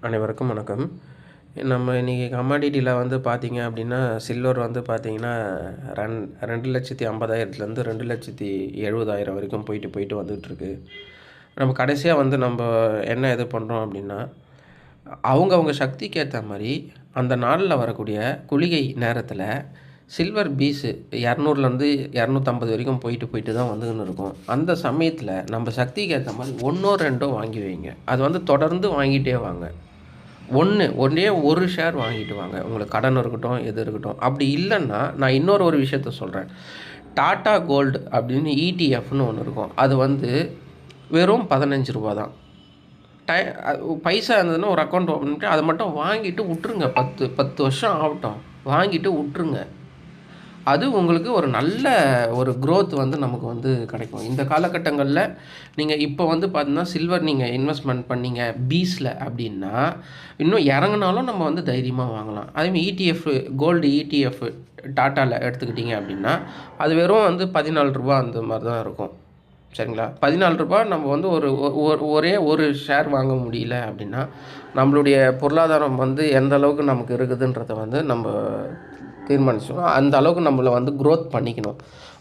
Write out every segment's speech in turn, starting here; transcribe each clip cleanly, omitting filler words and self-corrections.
அனைவருக்கும் வணக்கம். நம்ம இன்றைக்கி கமாடிட்டியில் வந்து பார்த்திங்க அப்படின்னா, சில்வர் வந்து பார்த்திங்கன்னா 2,50,000லேருந்து 2,70,000 வரைக்கும் போயிட்டு வந்துகிட்ருக்கு. நம்ம கடைசியாக வந்து நம்ம என்ன இது பண்ணுறோம் அப்படின்னா, அவங்க சக்திக்கு ஏற்ற மாதிரி அந்த நாளில் வரக்கூடிய குளிகை நேரத்தில் சில்வர் பீஸு 200லேருந்து 250 வரைக்கும் போயிட்டு தான் வந்துன்னு இருக்கும். அந்த சமயத்தில் நம்ம சக்திக்கு ஏற்ற மாதிரி 1ஓ 2ஓ வாங்கி வைங்க. அது வந்து தொடர்ந்து வாங்கிட்டே வாங்க. ஒன்றே ஒரு ஷேர் வாங்கிட்டு வாங்க. உங்களுக்கு கடன் இருக்கட்டும், எது இருக்கட்டும். அப்படி இல்லைன்னா நான் இன்னொரு விஷயத்த சொல்கிறேன். டாடா கோல்டு அப்படின்னு இடிஎஃப்னு ஒன்று இருக்கும். அது வந்து வெறும் ரூ. 15 தான். பைசா இருந்ததுன்னா ஒரு அக்கௌண்ட் ஓப்பன் பண்ணிட்டு அதை மட்டும் வாங்கிட்டு விட்ருங்க. 10 வருஷம் ஆகட்டும், வாங்கிட்டு விட்ருங்க. அது உங்களுக்கு ஒரு நல்ல ஒரு க்ரோத் வந்து நமக்கு வந்து கிடைக்கும். இந்த காலகட்டங்களில் நீங்கள் இப்போ வந்து பார்த்தீங்கன்னா சில்வர் நீங்கள் இன்வெஸ்ட்மெண்ட் பண்ணீங்க பீஸில் அப்படின்னா இன்னும் இறங்குனாலும் நம்ம வந்து தைரியமாக வாங்கலாம். அதேமாதிரி இடிஎஃப் கோல்டு இடிஎஃப் டாட்டாவில் எடுத்துக்கிட்டிங்க அப்படின்னா அது வெறும் வந்து ரூ. 14 அந்த மாதிரி தான் இருக்கும். சரிங்களா? ரூ. 14 நம்ம வந்து ஒரே ஒரு ஷேர் வாங்க முடியல அப்படின்னா நம்மளுடைய பொருளாதாரம் வந்து எந்த அளவுக்கு நமக்கு இருக்குதுன்றதை வந்து நம்ம தீர்மானிச்சோம். அந்த அளவுக்கு நம்மளை வந்து க்ரோத் பண்ணிக்கணும்.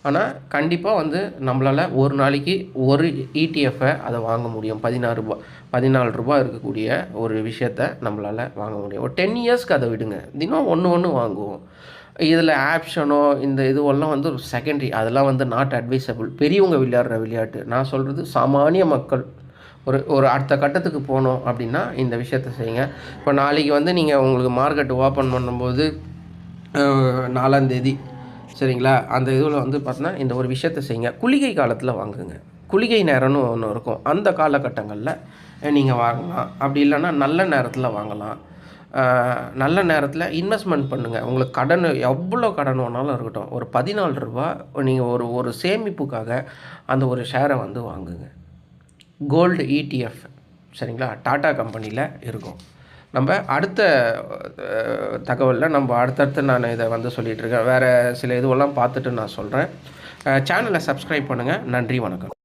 ஆனால் கண்டிப்பாக வந்து நம்மளால் ஒரு நாளைக்கு ஒரு இடிஎஃப்பை அதை வாங்க முடியும். ரூ. 14 இருக்கக்கூடிய ஒரு விஷயத்தை நம்மளால் வாங்க முடியும். ஒரு 10 இயர்ஸ்க்கு அதை விடுங்க. தினம் ஒன்று வாங்குவோம். இதில் ஆப்ஷனோ இந்த இதுவெல்லாம் வந்து ஒரு செகண்டரி. அதெல்லாம் வந்து நாட் அட்வைசபிள். பெரியவங்க விளையாடுற விளையாட்டு. நான் சொல்கிறது சாமானிய மக்கள் ஒரு அடுத்த கட்டத்துக்கு போகணும் அப்படின்னா இந்த விஷயத்த செய்யுங்க. இப்போ நாளைக்கு வந்து நீங்கள் உங்களுக்கு மார்க்கெட் ஓப்பன் பண்ணும்போது 4ஆம் தேதி சரிங்களா, அந்த இதில் வந்து பார்த்தீங்கன்னா இந்த ஒரு விஷயத்த செய்யுங்க. குளிகை காலத்தில் வாங்குங்க. குளிகை நேரம்னு ஒன்று இருக்கும். அந்த காலகட்டங்களில் நீங்கள் வாங்கலாம். அப்படி இல்லைன்னா நல்ல நேரத்தில் வாங்கலாம். நல்ல நேரத்தில் இன்வெஸ்ட்மெண்ட் பண்ணுங்கள். உங்களுக்கு கடன் எவ்வளோ கடன் வேணாலும் இருக்கட்டும். ஒரு ரூ. 14 நீங்கள் ஒரு சேமிப்புக்காக அந்த ஒரு ஷேரை வந்து வாங்குங்க. கோல்டு இடிஎஃப் சரிங்களா, டாடா கம்பெனியில் இருக்கும். நம்ம அடுத்த தகவலில் நம்ம அடுத்தடுத்து நான் இதை வந்து சொல்லிகிட்ருக்கேன். வேறு சில இதுவெல்லாம் பார்த்துட்டு நான் சொல்கிறேன். சேனலை சப்ஸ்கிரைப் பண்ணுங்கள். நன்றி, வணக்கம்.